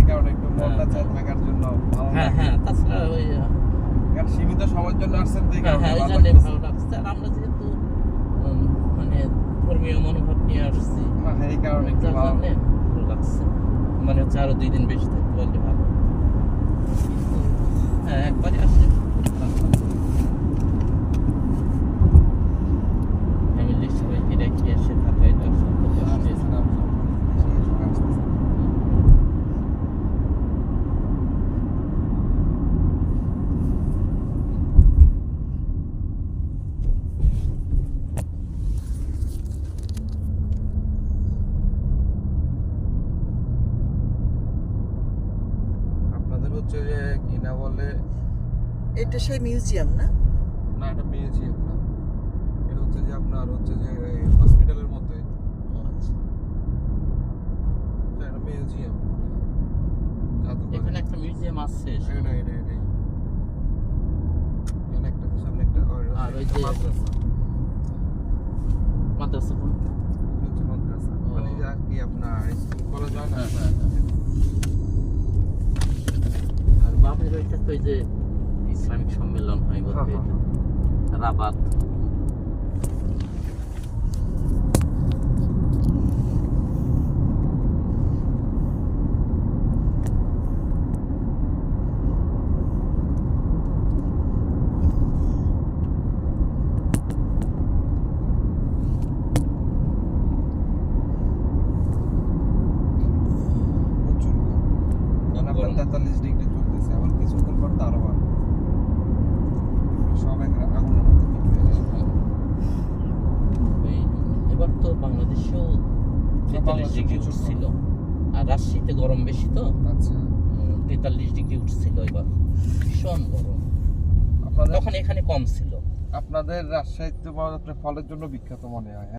কারণে একটু মনটা চায় থাকার জন্য ভালো হ্যাঁ লাগে। হ্যাঁ, তাছাড়া ওই কারণ সীমিত সময়ের জন্য আসছেন তো এই হ্যাঁ কারণে হ্যাঁ, এই ভালো জন্যই লাগতেছে। ভালো লাগছে। আর আমরা যেহেতু মানে ধর্মীয় মনোভাব নিয়ে আসছি, হ্যাঁ হ্যাঁ, এই কারণে একটু যার ভালো জন্যে ভালো লাগছে। মানে হচ্ছে আরো 2 দিন বেশি থাকতে পারলে ভালো। কিন্তু হ্যাঁ, একবারে আসলে খুব খারাপ লাগছে। ফ্যামিলির সবাইকে রেখে এসে থাকা এটা সত্য কষ্টের। আপনাদের হচ্ছে যে কি না বলে, এটা সেই মিউজিয়াম না? না এটা মিউজিয়াম না, এটা হচ্ছে যে আপনার হচ্ছে যে হসপিটালের মতোই। আচ্ছা, এটা মিউজিয়াম, জাদুঘর। এখানে একটা মিউজিয়াম আছে। এটা এখানে একটা সামনে একটা আর ওই যে মাদ্রাসা, মাদ্রাসা কোন? এগুলো হচ্ছে মাদ্রাসা, মানে যে আর কি আপনার স্কুল কলেজ হয় না। হ্যাঁ হ্যাঁ হ্যাঁ। আর বাপের ওইটা তো ওই যে ইসলামিক সম্মেলন হয় বোধহয় হ্যাঁ, এটা। রাবাত। প্রচুর গরম। আপনার 43 ডিগ্রি চলতেছে, আবার কিছুক্ষণ পর তো আরো বাড়বে। সব এক আগুনের মতো নিভে যাবে। ওই এবার তো বাংলাদেশেও 43 বাংলাদেশে ডিগ্রি প্রচুর উঠছিল। আর রাজশাহীতে গরম বেশি তো, আচ্ছা, 43 ডিগ্রি উঠছিল এবার, ভীষণ গরম। আপনাদের তখন এখানে কম ছিল। আপনাদের রাজশাহীতে ফলের জন্য বিখ্যাত মনে হয়।